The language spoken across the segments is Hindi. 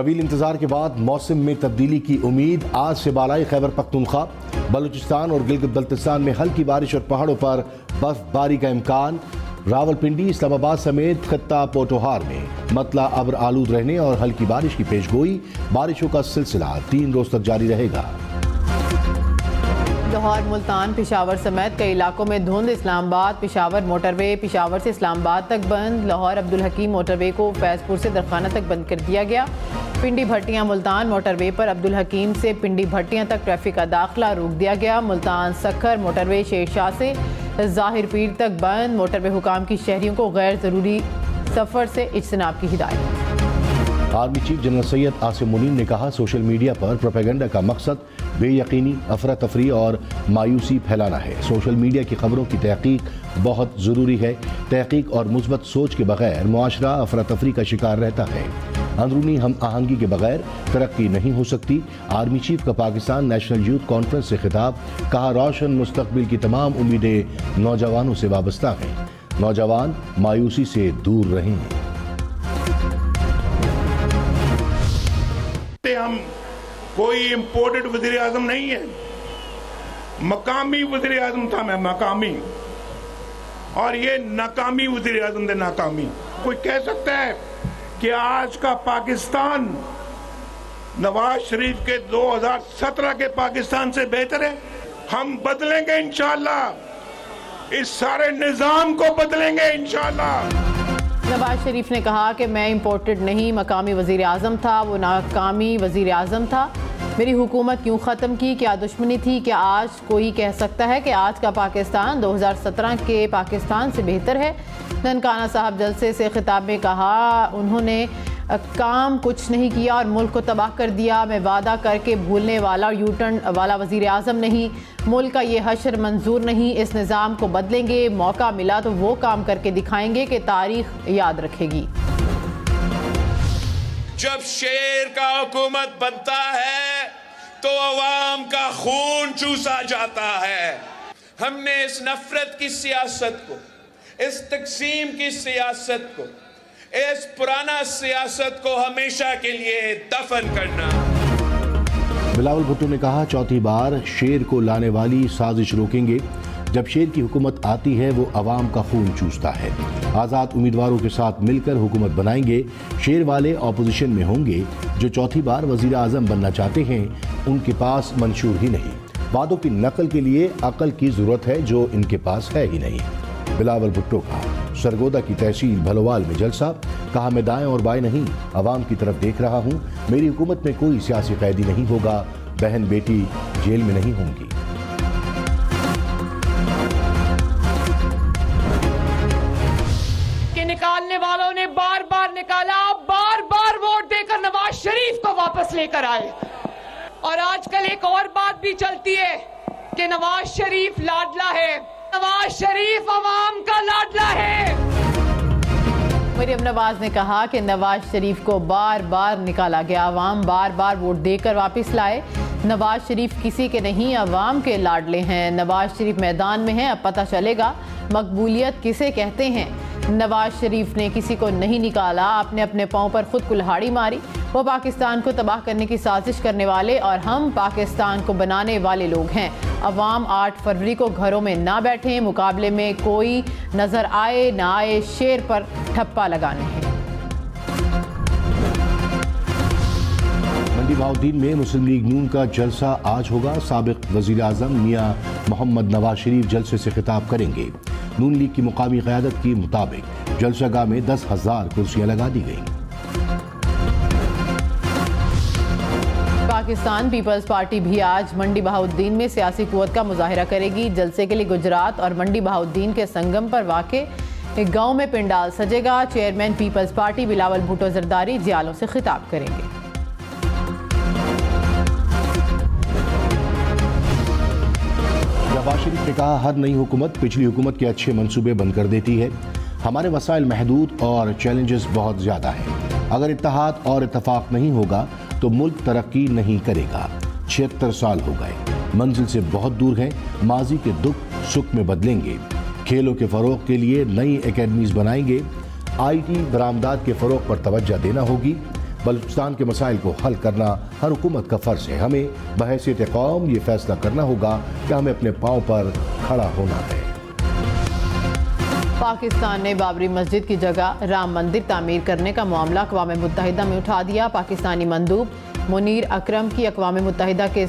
तवील इंतजार के बाद मौसम में तब्दीली की उम्मीद। आज से बालाई खैबर पख्तूनख्वा, बलूचिस्तान और गिलगित बल्तिस्तान में हल्की बारिश और पहाड़ों पर बर्फबारी का इम्कान। रावलपिंडी, इस्लामाबाद समेत खत्ता पोटोहार में मतला अब्र आलूद रहने और हल्की बारिश की पेशगोई। बारिशों का सिलसिला 3 रोज तक जारी रहेगा। लाहौर, मुल्तान, पिशावर समेत कई इलाकों में धुंध। इस्लामाबाद पिशावर मोटरवे पिशावर से इस्लामाबाद तक बंद। लाहौर अब्दुल हकीम मोटरवे को फैजपुर से दरखाना तक बंद कर दिया गया। पिंडी भट्टियां मुल्तान मोटरवे पर अब्दुल हकीम से पिंडी भट्टियां तक ट्रैफिक का दाखिला रोक दिया गया। मुल्तान सखर मोटरवे शेरशाह से ज़ाहिर पीर तक बंद। मोटरवे हुकाम की शहरियों को गैर ज़रूरी सफ़र से इज्तनाब की हिदायत। Army chief general Syed Asim Munir ने कहा, सोशल मीडिया पर प्रोपेगेंडा का मकसद बेयकीनी, अफरा तफरी और मायूसी फैलाना है। सोशल मीडिया की खबरों की तहकीक बहुत ज़रूरी है। तहकीक और मुस्बत सोच के बगैर मुआशरा अफरा तफरी का शिकार रहता है। अंदरूनी हम आहंगी के बगैर तरक्की नहीं हो सकती। आर्मी चीफ का पाकिस्तान नेशनल यूथ कॉन्फ्रेंस से खिताब। कहा, रोशन मुस्तकबिल की तमाम उम्मीदें नौजवानों से वाबस्ता हैं। नौजवान मायूसी से दूर रहें। हम कोई इंपोर्टेड वज़ीर आज़म नहीं है, मकामी वज़ीर आज़म था मैं, मकामी। और ये नाकामी वज़ीर आज़म थे, नाकामी। कोई कह सकता है कि आज का पाकिस्तान नवाज शरीफ के 2017 के पाकिस्तान से बेहतर है? हम बदलेंगे इंशाअल्लाह, इस सारे निजाम को बदलेंगे इंशाअल्लाह। नवाज शरीफ ने कहा कि मैं इंपोर्टेड नहीं, मकामी वज़ीर आज़म था, वो नाकामी वज़ीर आज़म था। मेरी हुकूमत क्यों ख़त्म की? क्या दुश्मनी थी? क्या आज कोई कह सकता है कि आज का पाकिस्तान 2017 के पाकिस्तान से बेहतर है? ननकाना साहब जलसे से खिताब में कहा, उन्होंने काम कुछ नहीं किया और मुल्क को तबाह कर दिया। मैं वादा करके भूलने वाला और यूटर्न वाला वज़ीर आज़म नहीं। मुल्क का ये हशर मंजूर नहीं। इस निज़ाम को बदलेंगे। मौका मिला तो वो काम करके दिखाएंगे कि तारीख याद रखेगी। जब शेर का हुकूमत बनता है तो अवाम का खून चूसा जाता है। हमने इस नफरत की सियासत को, इस तकसीम की सियासत को, इस पुराना सियासत को हमेशा के लिए दफन करना। बिलावल भुट्टो ने कहा, चौथी बार शेर को लाने वाली साजिश रोकेंगे। जब शेर की हुकूमत आती है वो अवाम का खून चूसता है। आज़ाद उम्मीदवारों के साथ मिलकर हुकूमत बनाएंगे। शेर वाले ऑपोजिशन में होंगे। जो चौथी बार वज़ीर आज़म बनना चाहते हैं उनके पास मंशूर ही नहीं। वादों की नकल के लिए अकल की ज़रूरत है जो इनके पास है ही नहीं। बिलावल भुट्टो का सरगोदा की तहसील भलोवाल में जलसा। कहा, मैं दाएं और बाएं नहीं, अवाम की तरफ देख रहा हूं। मेरी हुकूमत में कोई सियासी कैदी नहीं होगा। बहन बेटी जेल में नहीं होंगी। कि निकालने वालों ने बार बार निकाला, बार बार वोट देकर नवाज शरीफ को वापस लेकर आए। और आजकल एक और बात भी चलती है कि नवाज शरीफ लाडला है। नवाज शरीफ अवाम का लाडला है। मरियम नवाज ने कहा कि नवाज शरीफ को बार बार निकाला गया, अवाम बार बार वोट देकर वापस लाए। नवाज शरीफ किसी के नहीं, अवाम के लाडले हैं। नवाज शरीफ मैदान में हैं, अब पता चलेगा मकबूलियत किसे कहते हैं। नवाज शरीफ ने किसी को नहीं निकाला, आपने अपने पांव पर खुद कुल्हाड़ी मारी। वो पाकिस्तान को तबाह करने की साजिश करने वाले और हम पाकिस्तान को बनाने वाले लोग हैं। अवाम 8 फरवरी को घरों में ना बैठें। मुकाबले में कोई नजर आए ना आए, शेर पर ठप्पा लगाने हैं। मंडी बहाउद्दीन में मुस्लिम लीग नून का जलसा आज होगा। साबिक वज़ीर आज़म मियां मोहम्मद नवाज शरीफ जलसे से खिताब करेंगे। नून लीग की मुकामी क़यादत के मुताबिक जलसागाह में 10,000 कुर्सियां लगा दी गई। पाकिस्तान पीपल्स पार्टी भी आज मंडी बहाउद्दीन में सियासी कुव्वत का मुजाहिरा करेगी। जलसे के लिए गुजरात और मंडी बहाउद्दीन के संगम पर वाक़े एक गांव में पिंडाल सजेगा। Chairman Peoples Party Bilawal Bhutto Zardari जियालों से खिताब करेंगे। नवाज शरीफ ने कहा, हर नई हुकूमत पिछली हुकूमत के अच्छे मंसूबे बंद कर देती है। हमारे वसाइल महदूद और चैलेंजेस बहुत ज़्यादा हैं। अगर इत्तेहाद और इत्तफाक नहीं होगा तो मुल्क तरक्की नहीं करेगा। 76 साल हो गए, मंजिल से बहुत दूर हैं। माजी के दुख सुख में बदलेंगे। खेलों के फ़रोग के लिए नई एकेडमीज बनाएंगे। IT बरामदात के फ़रोग पर तवज्जो देना होगी। बलूचिस्तान के मसाइल को हल करना हर हुकूमत का फ़र्ज है। हमें बहैसियत कौम ये फैसला करना होगा कि हमें अपने पाँव पर खड़ा होना है। पाकिस्तान ने बाबरी मस्जिद की जगह राम मंदिर तामीर करने का मामला अक़वाम मुत्तहिदा में उठा दिया। पाकिस्तानी मंदूब मुनीर अकरम की अक़वाम मुत्तहिदा के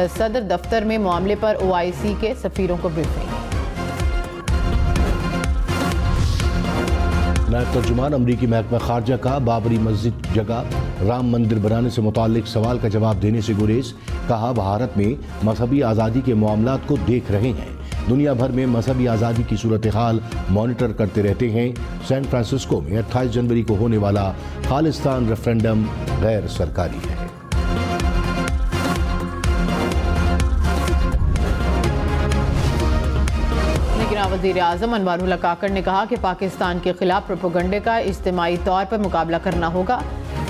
सदर दफ्तर में मामले पर OIC के सफ़ीरों को ब्रीफिंग। नायब तर्जुमान अमरीकी महकमा खारजा का बाबरी मस्जिद की जगह राम मंदिर बनाने से मुताल्लिक सवाल का जवाब देने से गुरेज। कहा, भारत में मजहबी आज़ादी के मामलात को देख रहे हैं। दुनिया भर में मजहबी आज़ादी की सूरत हाल मॉनिटर करते रहते हैं। सैन फ्रांसिस्को में 28 जनवरी को होने वाला खालिस्तान रेफरेंडम गैर सरकारी है। वज़ीर आज़म अनवारुल्लाह काकड़ ने कहा कि पाकिस्तान के खिलाफ प्रोपेगेंडे का इज्तिमाई तौर पर मुकाबला करना होगा।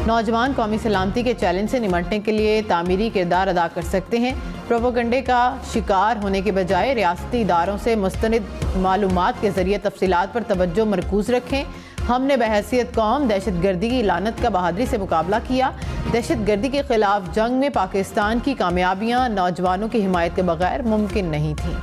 नौजवान कौमी सलामती के चैलेंज से निमटने के लिए तामीरी किरदार अदा कर सकते हैं। प्रोपेगेंडे का शिकार होने के बजाय रियासती इदारों से मुस्तनिद मालूमात के जरिए तफसीलात पर तवज्जो मरकूज रखें। हमने बहैसियत कौम दहशतगर्दी की लानत का बहादुरी से मुकाबला किया। दहशतगर्दी के खिलाफ जंग में पाकिस्तान की कामयाबियाँ नौजवानों की हिमायत के बगैर मुमकिन नहीं थी।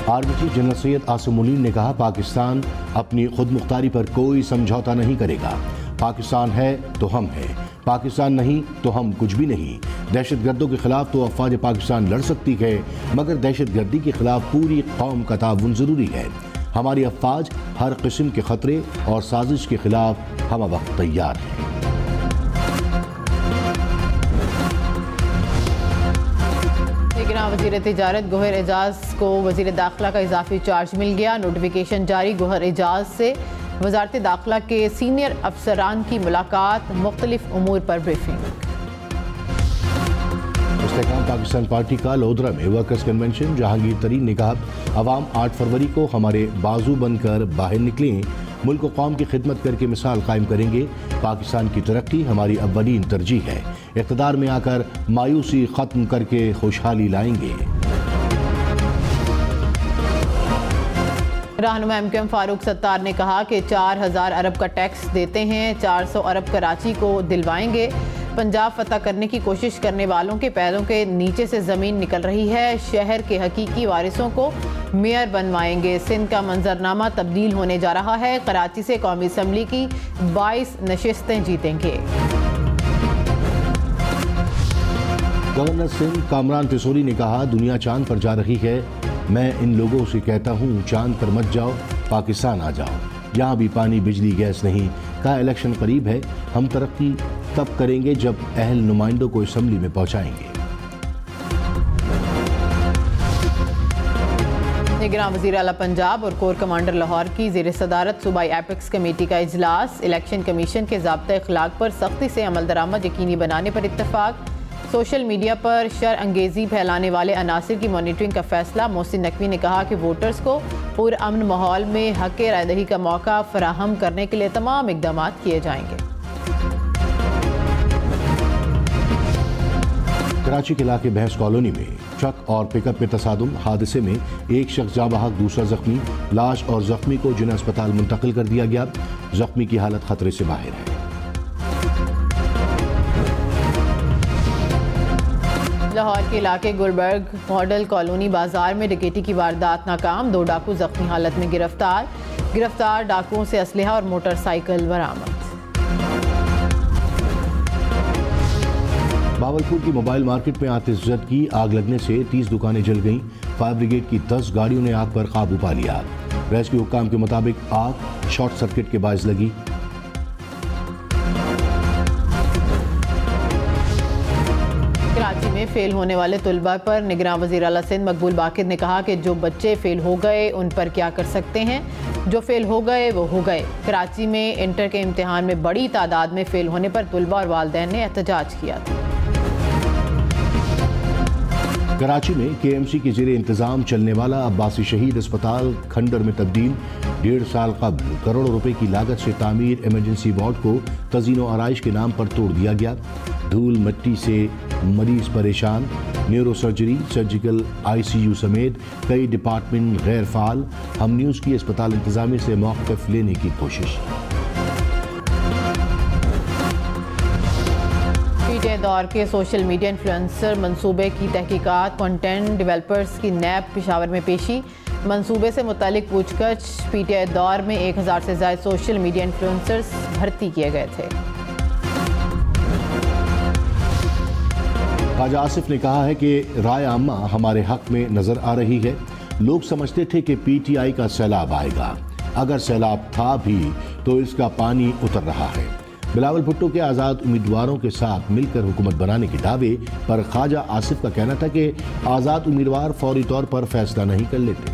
Army chief general Syed Asim Munir ने कहा, पाकिस्तान अपनी खुद मुख्तारी पर कोई समझौता नहीं करेगा। पाकिस्तान है तो हम हैं, पाकिस्तान नहीं तो हम कुछ भी नहीं। दहशतगर्दों के खिलाफ तो अफवाज पाकिस्तान लड़ सकती है, मगर दहशतगर्दी के खिलाफ पूरी कौम का ताउन जरूरी है। हमारी अफवाज हर किस्म के खतरे और साजिश के खिलाफ हम वक्त तैयार हैं। वज़ीर तिजारत गोहर एजाज को वज़ीर दाखिला का इजाफी चार्ज मिल गया। नोटिफिकेशन जारी। गोहर एजाज से वज़ारत दाखिला के सीनियर अफसरान की मुलाकात, मुख्तलिफ उमूर पर ब्रीफिंग। इस्तेहकाम पाकिस्तान पार्टी का लोधरा में वर्कर्स कन्वेंशन। जहांगीर तरीन ने कहा, अवाम 8 फरवरी को हमारे बाजू बनकर बाहर निकलें, मुल्क कौम की खिदमत करके मिसाल कायम करेंगे। पाकिस्तान की तरक्की हमारी अव्वलीन तरजीह है। इक़्तिदार में आकर मायूसी ख़त्म करके खुशहाली लाएंगे। रहनुमा MKM फारूक सत्तार ने कहा कि 4000 अरब का टैक्स देते हैं, 400 अरब कराची को दिलवाएंगे। पंजाब फतह करने की कोशिश करने वालों के पैरों के नीचे से ज़मीन निकल रही है। शहर के हकीकी वारिसों को मेयर बनवाएंगे। सिंध का मंजरनामा तब्दील होने जा रहा है। कराची से कौमी असम्बली की 22 नशिस्तें जीतेंगे। गवर्नर सिंध कामरान तिसोरी ने कहा, दुनिया चांद पर जा रही है। मैं इन लोगों से कहता हूँ, चांद पर मत जाओ, पाकिस्तान आ जाओ। यहाँ भी पानी बिजली गैस नहीं। का इलेक्शन करीब है। हम तरक्की तब करेंगे जब अहल नुमाइंदों को असम्बली में पहुँचाएंगे। निगरान वज़ीर आला पंजाब और कोर कमांडर लाहौर की ज़ेर सदारत सूबाई एपेक्स कमेटी का इजलास। इलेक्शन कमीशन के ज़ाब्ता अखलाक पर सख्ती से अमल दरामद यकीनी बनाने पर इत्तफाक। सोशल मीडिया पर शर अंगेज़ी फैलाने वाले अनासिर की मॉनिटरिंग का फैसला। मोहसिन नकवी ने कहा कि वोटर्स को पुरअमन माहौल में हक़ रायदही का मौका फराहम करने के लिए तमाम इक़दाम किए जाएंगे। कराची के इलाके भैंस कॉलोनी में ट्रक और पिकअप में तसादुम। हादसे में एक शख्स जाँ बहक, दूसरा जख्मी। लाश और जख्मी को जिला अस्पताल मुंतकिल कर दिया गया। जख्मी की हालत खतरे से बाहर है। लाहौर के इलाके गुलबर्ग मॉडल कॉलोनी बाजार में डकैती की वारदात नाकाम। 2 डाकू जख्मी हालत में गिरफ्तार डाकुओं से असलहा और मोटरसाइकिल बरामद। बावलपुर की मोबाइल मार्केट में आतिशज़द की आग लगने से 30 दुकानें जल गईं। फायर ब्रिगेड की 10 गाड़ियों ने आग पर काबू पा लिया। रेस्क्यू हुक्काम के मुताबिक आग शॉर्ट सर्किट के बायस लगी। कराची में फेल होने वाले तुलबा पर निगरान वज़ीर आला सिंध मकबूल बाकिर ने कहा कि जो बच्चे फेल हो गए उन पर क्या कर सकते हैं, जो फेल हो गए वो हो गए। कराची में इंटर के इम्तिहान में बड़ी तादाद में फेल होने पर तुलबा और वालिदैन ने एहतजाज किया था। कराची में KMC के ज़ेरे इंतज़ाम चलने वाला अब्बासी शहीद अस्पताल खंडर में तब्दील। 1.5 साल कबल करोड़ों रुपए की लागत से तामीर इमरजेंसी वार्ड को तज़ीनो आराइश के नाम पर तोड़ दिया गया। धूल मिट्टी से मरीज परेशान। न्यूरो सर्जरी, सर्जिकल, ICU समेत कई डिपार्टमेंट गैर फाल। हम न्यूज़ की अस्पताल इंतज़ामिया से मौक़िफ़ लेने की कोशिश। पीटीआई दौर के सोशल मीडिया इन्फ्लुएंसर मंसूबे की तहकीकात कंटेंट डेवलपर्स की नैब पेशावर में पेशी। मंसूबे से मुतालिक पूछगछ। पीटीआई दौर में 1000 से ज़ायद सोशल मीडिया इन्फ्लुएंसर्स भर्ती किए गए थे। ख्वाजा आसिफ ने कहा है कि राय आम्मा हमारे हक में नजर आ रही है। लोग समझते थे कि पीटीआई का सैलाब आएगा, अगर सैलाब था भी तो इसका पानी उतर रहा है। बिलावल भुट्टो के आज़ाद उम्मीदवारों के साथ मिलकर हुकूमत बनाने के दावे पर ख्वाजा आसिफ का कहना था कि आज़ाद उम्मीदवार फौरी तौर पर फैसला नहीं कर लेते।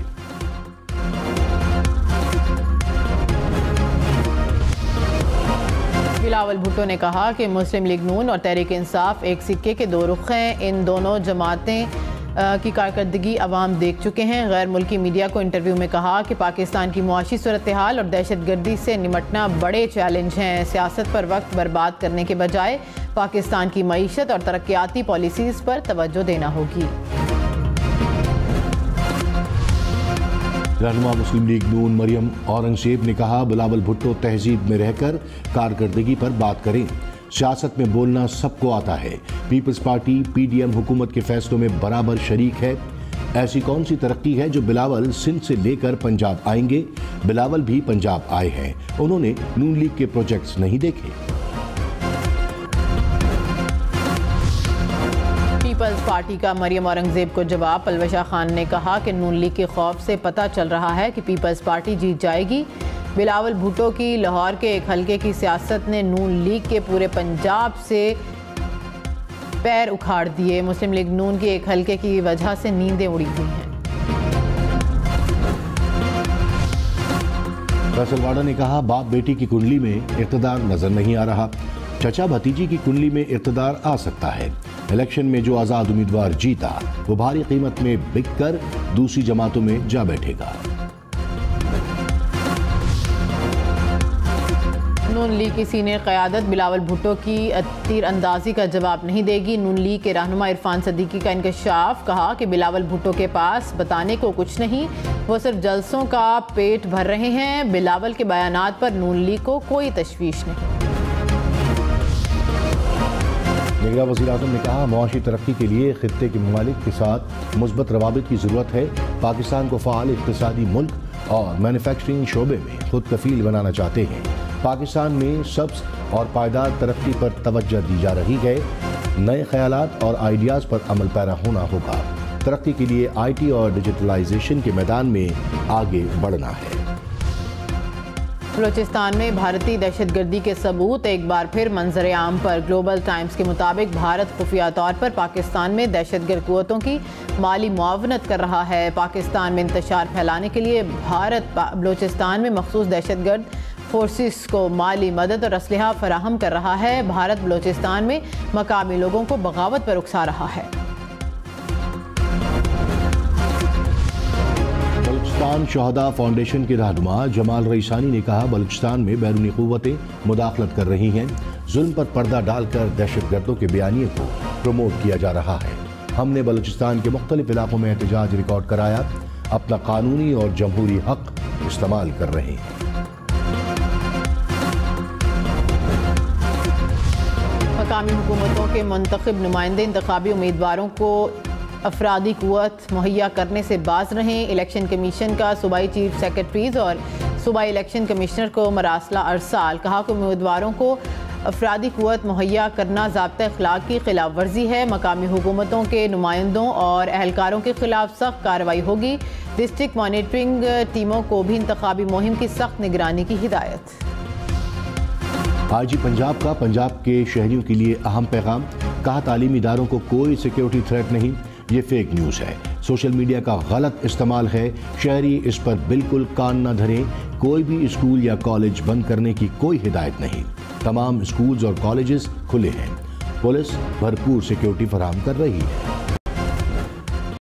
बिलावल भुट्टो ने कहा कि मुस्लिम लीग नून और तहरीक इंसाफ एक सिक्के के दो रुख हैं। इन दोनों जमातें की कारकर्दगी अवाम देख चुके हैं। गैर मुल्की मीडिया को इंटरव्यू में कहा कि पाकिस्तान की मुआशी सूरत हाल और दहशतगर्दी से निमटना बड़े चैलेंज हैं। सियासत पर वक्त बर्बाद करने के बजाय पाकिस्तान की मईशत और तरक्याती पॉलिसीज़ पर तवज्जो देना होगी। रहनुमा मुस्लिम लीग नून मरियम औरंगजेब ने कहा, बिलावल भुट्टो तहजीब में रहकर कारकर्दगी पर बात करें। सियासत में बोलना सबको आता है। पीपल्स पार्टी पीडीएम हुकूमत के फैसलों में बराबर शरीक है। ऐसी कौन सी तरक्की है जो बिलावल सिंध से लेकर पंजाब आएंगे? बिलावल भी पंजाब आए हैं, उन्होंने नून लीग के प्रोजेक्ट्स नहीं देखे। पीपल्स पार्टी का मरियम औरंगजेब को जवाब। पलवशा खान ने कहा कि नून लीग के खौफ से पता चल रहा है कि पीपल्स पार्टी जीत जाएगी। बिलावल भुट्टो की लाहौर के एक हलके की सियासत ने नून लीग के पूरे पंजाब से पैर उखाड़ दिए। मुस्लिम लीग नून के एक हलके की वजह से नींदें उड़ी हुई हैं। फैसलवाड़ा ने कहा, बाप बेटी की कुंडली में इक़्तिदार नजर नहीं आ रहा। चचा भतीजी की कुंडली में इक़्तिदार आ सकता है। इलेक्शन में जो आज़ाद उम्मीदवार जीता वो भारी कीमत में बिक कर दूसरी जमातों में जा बैठेगा। नून लीग की सीनियर क़यादत बिलावल भुट्टो की तीर अंदाजी का जवाब नहीं देगी। नून लीग के रहनुमा इरफान सदीकी का इंकशाफ। कहा कि बिलावल भुट्टो के पास बताने को कुछ नहीं, वो सिर्फ जलसों का पेट भर रहे हैं। बिलावल के बयानात पर नून लीग को कोई तशवीश नहीं। निगरान वज़ीर-ए-आज़म ने कहा, मुआशी तरक्की के लिए खित्ते के ममालिक के साथ मुस्बत रवाबित की ज़रूरत है। पाकिस्तान को फ़ाल इक़्तिसादी मुल्क और मैन्युफैक्चरिंग शोबे में खुद कफ़ील बनाना चाहते हैं। पाकिस्तान में सब्ज़ और पायदार तरक्की पर तवज्जो दी जा रही है। नए ख्यालात और आइडियाज़ पर अमल पैरा होना होगा। तरक्की के लिए IT और डिजिटलाइजेशन के मैदान में आगे बढ़ना है। बलूचिस्तान में भारतीय दहशतगर्दी के सबूत एक बार फिर मंजर आम पर। ग्लोबल टाइम्स के मुताबिक भारत खुफिया तौर पर पाकिस्तान में दहशतगर्द कुव्वतों की माली मुआवनत कर रहा है। पाकिस्तान में इंतशार फैलाने के लिए भारत बलूचिस्तान में मखसूस दहशतगर्द फोर्सेस को माली मदद और असलहा फराहम कर रहा है। भारत बलूचिस्तान में मकामी लोगों को बगावत पर उकसा रहा है। बलूचिस्तान शहदा फाउंडेशन के रहनुमा जमाल रईसानी ने कहा, बलूचिस्तान में बैरूनी क़ुव्वतें मुदाखलत कर रही हैं। जुल्म पर पर्दा डालकर दहशतगर्दों के बयानिए को प्रमोट किया जा रहा है। हमने बलूचिस्तान के मुख्तलिफ इलाकों में एहतजाज रिकॉर्ड कराया। अपना कानूनी और जमहूरी हक इस्तेमाल कर रहे हैं। मकामी हुकूमतों के मुंतखब नुमाइंदे इंतखाबी उम्मीदवारों को अफरादी कुव्वत मुहैया करने से बाज रहें। इलेक्शन कमीशन का सूबाई चीफ सेक्रेटरीज और सूबाई इलेक्शन कमिश्नर को मरासला अरसाल। कहा कि उम्मीदवारों को अफरादी कुव्वत मुहैया करना ज़ाब्ता अखलाक की खिलाफ वर्जी है। मकामी हुकूमतों के नुमाइंदों और अहलकारों के खिलाफ सख्त कार्रवाई होगी। डिस्ट्रिक्ट मॉनिटरिंग टीमों को भी इंतखाबी मुहिम की सख्त निगरानी की हिदायत। IG पंजाब का पंजाब के शहरियों के लिए अहम पैगाम। कहा, तालीमी इदारों को कोई सिक्योरिटी थ्रेट नहीं, ये फेक न्यूज़ है, सोशल मीडिया का गलत इस्तेमाल है। शहरी इस पर बिल्कुल कान न धरें। कोई भी स्कूल या कॉलेज बंद करने की कोई हिदायत नहीं। तमाम स्कूल्स और कॉलेजेस खुले हैं। पुलिस भरपूर सिक्योरिटी फराहम कर रही है।